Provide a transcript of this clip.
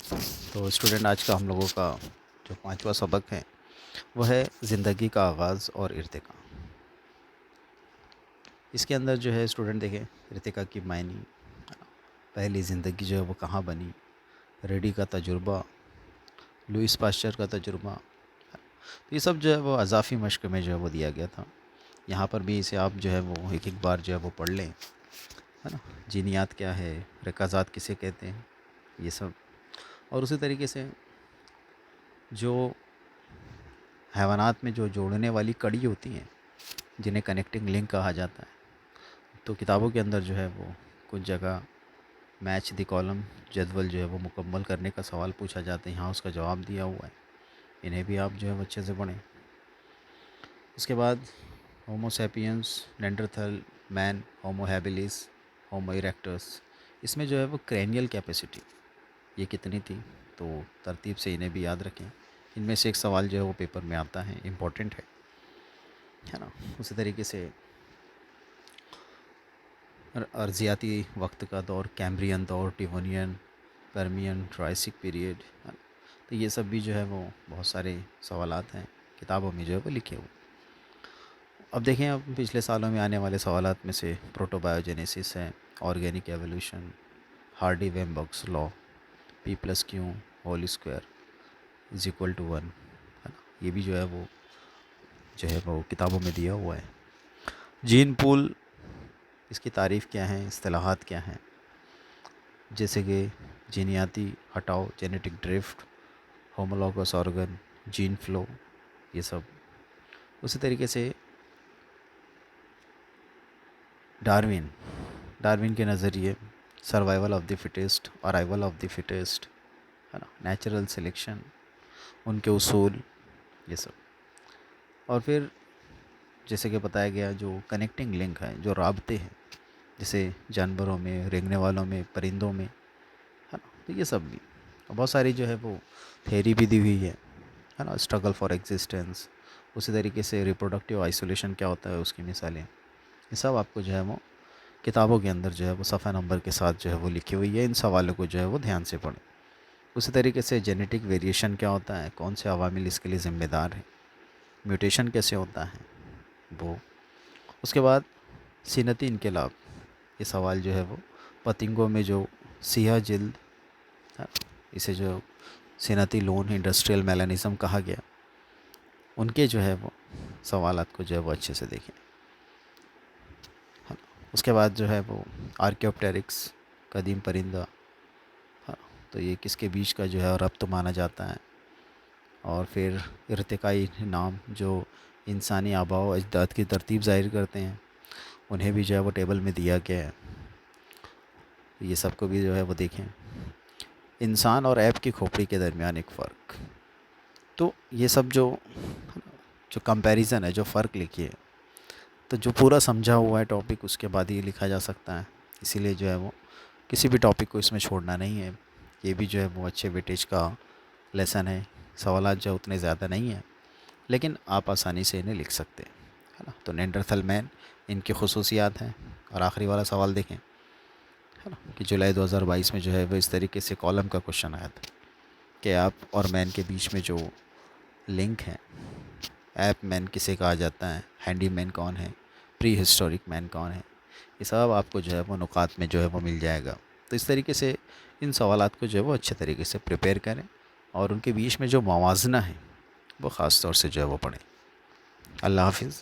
तो स्टूडेंट, आज का हम लोगों का जो पांचवा सबक है वह है ज़िंदगी का आगाज़ और इर्तिका। इसके अंदर जो है स्टूडेंट देखें, इर्तिका की मायनी, पहली ज़िंदगी जो है वो कहाँ बनी, रेडी का तजुर्बा, लुइस पास्चर का तजुर्बा। तो ये सब जो है वो अज़ाफ़ी मश्क में जो है वो दिया गया था। यहाँ पर भी इसे आप जो है वो एक एक बार जो है वो पढ़ लें, है ना। जीनियात क्या है, रिकाज़ात किसे कहते हैं, ये सब। और उसी तरीके से जो हैवानात में जो जोड़ने वाली कड़ी होती हैं, जिन्हें कनेक्टिंग लिंक कहा जाता है, तो किताबों के अंदर जो है वो कुछ जगह मैच द कॉलम जदवल जो है वो मुकम्मल करने का सवाल पूछा जाता है, यहाँ उसका जवाब दिया हुआ है। इन्हें भी आप जो है वो अच्छे से पढ़ें। उसके बाद Homo sapiens, नेंडरथल, man, Homo habilis, होमो इरेक्टस, इसमें जो है वो क्रैनियल कैपेसिटी ये कितनी थी, तो तरतीब से इन्हें भी याद रखें। इनमें से एक सवाल जो है वो पेपर में आता है, इम्पोर्टेंट है ना। उसी तरीके से अर्जियाती वक्त का दौर, कैम्ब्रियन दौर, टिवोनियन, पर्मियन, ट्राइसिक पीरियड, है ना। तो ये सब भी जो है वो बहुत सारे सवालात हैं किताबों में जो है वो लिखे हुए। अब देखें, अब पिछले सालों में आने वाले सवालात में से प्रोटोबायोजेनेसिस है, organic evolution, Hardy Weinberg's law, p plus q whole square is equal to 1, है ना। ये भी जो है वो किताबों में दिया हुआ है। जीन पूल, इसकी तारीफ़ क्या है, इस्तिलाहात क्या हैं, जैसे कि जीनियाती हटाओ, genetic drift, homologous organ, gene flow, ये सब। उसी तरीके से डार्विन, डार्विन के नज़रिए, survival of the fittest, arrival of the fittest, है ना, नेचुरल सिलेक्शन, उनके उसूल, ये सब। और फिर जैसे कि बताया गया, जो कनेक्टिंग लिंक है, जो राबते हैं, जैसे जानवरों में, रेंगने वालों में, परिंदों में, है ना। तो ये सब भी, और बहुत सारी जो है वो थेरी भी दी हुई है ना। स्ट्रगल फॉर एग्जिस्टेंस, उसी तरीके से रिप्रोडक्टिव आइसोलेशन क्या होता है, उसकी मिसालें, ये सब आपको जो है वो किताबों के अंदर जो है वो सफ़ा नंबर के साथ जो है वो लिखी हुई है। इन सवालों को जो है वो ध्यान से पढ़ें। उसी तरीके से जेनेटिक वेरिएशन क्या होता है, कौन से अवामिल इसके लिए ज़िम्मेदार हैं, म्यूटेशन कैसे होता है वो। उसके बाद सीनती इनकलाब, ये सवाल जो है वो पतंगों में जो सियाह जिल्द है, इसे जो सीनती लोन, इंडस्ट्रियल मेलानिज़म कहा गया, उनके जो है वो सवालात को जो है वो अच्छे से देखें। हाँ, उसके बाद जो है वो आर्कियोप्टेरिक्स, कदीम परिंदा, हाँ, तो ये किसके बीच का जो है रब्त माना जाता है। और फिर इर्तिकाई नाम, जो इंसानी आबाओ अजदाद की तरतीब ज़ाहिर करते हैं, उन्हें भी जो है वो टेबल में दिया गया है। ये सब को भी जो है वो देखें। इंसान और ऐप की खोपड़ी के दरमियान एक फ़र्क, तो ये सब जो जो कंपैरिजन है, जो फ़र्क लिखिए, तो जो पूरा समझा हुआ है टॉपिक, उसके बाद ही लिखा जा सकता है। इसीलिए जो है वो किसी भी टॉपिक को इसमें छोड़ना नहीं है। ये भी जो है वो अच्छे वेटेज का लेसन है। सवालात जो उतने ज़्यादा नहीं हैं, लेकिन आप आसानी से इन्हें लिख सकते हैं, है ना। तो नेंडरथल मैन, इनकी खुसूसियात हैं। और आखिरी वाला सवाल देखें, है ना, कि जुलाई 2022 में जो है वो इस तरीके से कॉलम का क्वेश्चन आया था कि आप और मैन के बीच में जो लिंक है, ऐप मैन किसे कहा जाता है, हैंडी मैन कौन है, प्री हिस्टोरिक मैन कौन है, ये सब आपको जो है वो नुकात में जो है वो मिल जाएगा। तो इस तरीके से इन सवालात को जो है वो अच्छे तरीके से प्रिपेयर करें, और उनके बीच में जो मवाजना है वो ख़ास तौर से जो है वो पढ़ें। अल्लाह हाफिज़।